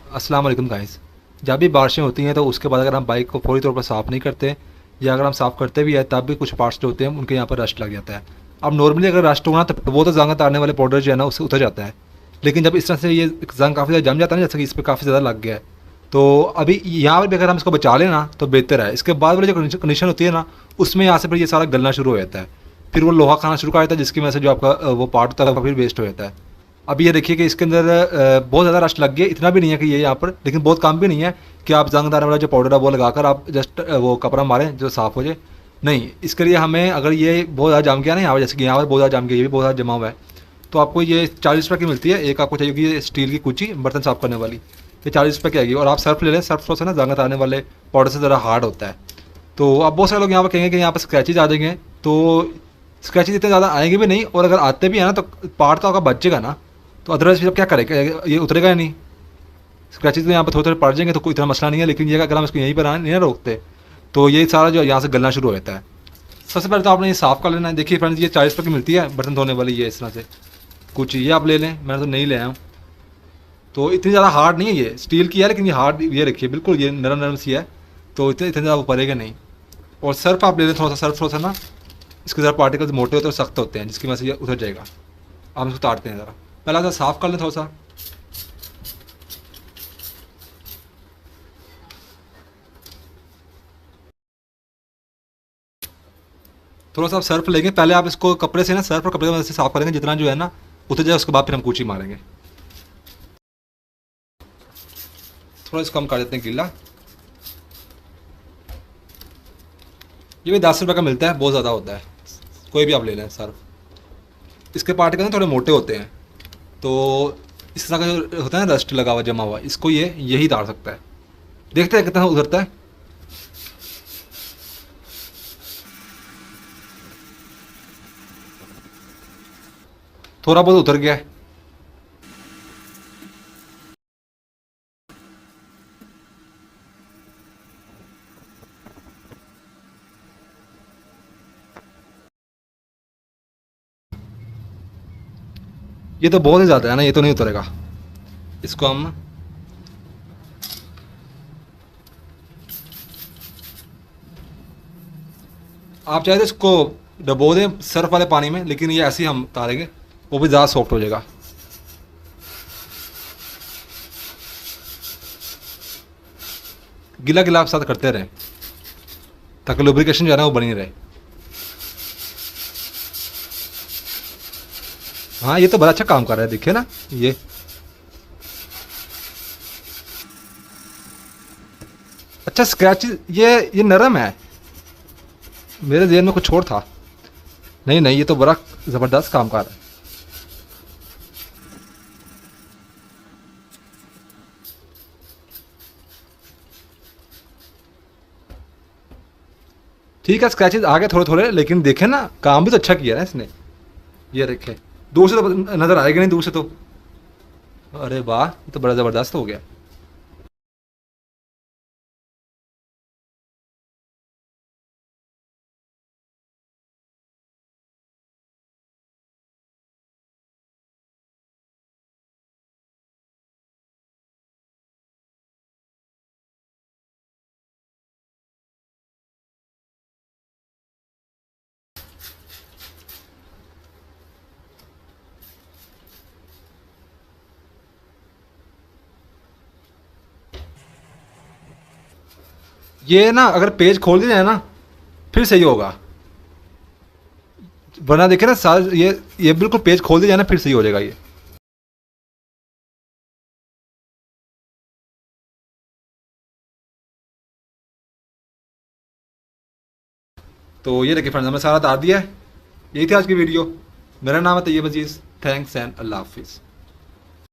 अस्सलाम वालेकुम गाइस। जब भी बारिशें होती हैं तो उसके बाद अगर हम बाइक को फौरी तौर पर साफ़ नहीं करते या अगर हम साफ़ करते भी हैं तब भी कुछ पार्ट्स जो होते हैं उनके यहाँ पर रस्ट लग जाता है। अब नॉर्मली अगर रस्ट होना तो वो तो जंग उतारने वाले पाउडर जो है ना उससे उतर जाता है। लेकिन जब इस तरह से ये जंग काफ़ी ज़्यादा जम जाता है ना, जैसे कि इस पर काफ़ी ज़्यादा लग गया है, तो अभी यहाँ पर भी अगर हम इसको बचा लें ना तो बेहतर है। इसके बाद वाली जो कंडीशन होती है ना, उसमें यहाँ से फिर ये सारा गलना शुरू हो जाता है, फिर वो लोहा खाना शुरू कर देता है, जिसकी वजह से जो आपका वो पार्ट होता है वो फिर वेस्ट हो जाता है। अब ये देखिए कि इसके अंदर बहुत ज़्यादा रस्ट लग गया, इतना भी नहीं है कि ये यहाँ पर, लेकिन बहुत कम भी नहीं है कि आप जंगदार वाला जो पाउडर है वो लगाकर आप जस्ट वो कपड़ा मारें जो साफ़ हो जाए। नहीं, इसके लिए हमें अगर ये बहुत ज़्यादा जम गया ना यहाँ पर, जैसे कि यहाँ पर बहुत ज़्यादा जम गया, ये भी बहुत ज़्यादा जमा हुआ है, तो आपको ये 40 रुपये की मिलती है। एक आपको चाहिए कि ये स्टील की कुची बर्तन साफ़ करने वाली, ये 40 रुपये की आएगी। और आप सर्फ ले लें, सर्फ थोड़ा सा ना जंग आने वाले पाउडर से ज़रा हार्ड होता है। तो अब बहुत सारे लोग यहाँ पर कहेंगे कि यहाँ पर स्क्रैचेज आ जाएंगे, तो स्क्रैचेज इतने ज़्यादा आएंगे भी नहीं, और अगर आते भी हैं ना तो पार्ट तो आपका बचेगा ना, तो अदरवाइज फिर आप क्या करेंगे, ये उतरेगा या नहीं। स्क्रैचेज तो यहाँ पर थोड़े थोड़े पड़ जाएंगे तो कोई इतना मसला नहीं है, लेकिन ये अगर हम इसको यहीं पर नहीं ना रोकते तो ये सारा जो यहाँ से गलना शुरू हो जाता है। सबसे पहले तो आपने ये साफ़ कर लेना है। देखिए फ्रेंड्स, ये 40 रुपये की मिलती है बर्तन धोने वाली, ये इस तरह से कुछ ये आप ले लें, मैंने तो नहीं ले आया हूँ। तो इतनी ज़्यादा हार्ड नहीं है, ये स्टील की है लेकिन ये हार्ड, ये रखिए बिल्कुल ये नरम नरम सी है, तो इतने इतने ज़्यादा वो पड़ेगा नहीं। और सर्फ आप ले लें थोड़ा सा, सर्फ थोड़ा सा ना, इसके ज़रा पार्टिकल्स मोटे होते हैं और सख्त होते हैं, जिसकी वजह से ये उतर जाएगा। आप इसको उतारते हैं ज़रा, पहले ज़रा साफ़ कर लें थोड़ा सा। थोड़ा सा आप सर्फ लेंगे, पहले आप इसको कपड़े से ना, सर्फ और कपड़े की मदद से साफ़ करेंगे, जितना जो है ना उतर जाए, उसके बाद फिर हम कूची मारेंगे। थोड़ा इसको हम कर देते हैं गीला। ये भी 10 रुपये का मिलता है, बहुत ज़्यादा होता है, कोई भी आप ले लें सर्फ। इसके पार्टिकल ना थोड़े मोटे होते हैं, तो इस तरह का जो होता है ना रस्ट लगा हुआ जमा हुआ, इसको ये यही उतार सकता है। देखते हैं कितना उतरता है। थोड़ा बहुत उतर गया है। ये तो बहुत ही ज़्यादा है ना, ये तो नहीं उतरेगा। इसको हम आप चाहे तो इसको डबो दें सर्फ वाले पानी में, लेकिन ये ऐसे ही हम उतारेंगे, वो भी ज़्यादा सॉफ्ट हो जाएगा। गिला गिला आप साथ करते रहें ताकि लुब्रिकेशन जो है ना वो बनी रहे। हाँ, ये तो बड़ा अच्छा काम कर रहा है, देखिए ना ये। अच्छा स्क्रैच, ये नरम है, मेरे जेहन में कुछ और था। नहीं नहीं, ये तो बड़ा ज़बरदस्त काम कर रहा है। ठीक है, स्क्रैचेज आ गए थोड़े थोड़े, लेकिन देखे ना काम भी तो अच्छा किया है ना इसने। ये देखे, दूर से तो नज़र आएगा नहीं, दूर से तो अरे वाह, ये तो बड़ा ज़बरदस्त हो गया। ये ना अगर पेज खोल दिया जाए ना फिर सही होगा, वरना देखे ना सारा ये बिल्कुल पेज खोल दिया जाए ना फिर सही हो जाएगा ये। तो ये देखिए फ्रेंड्स, हमने सारा उतार दिया है। यही थी आज की वीडियो। मेरा नाम है तैयब अजीज़। थैंक्स एंड अल्लाह हाफिज़।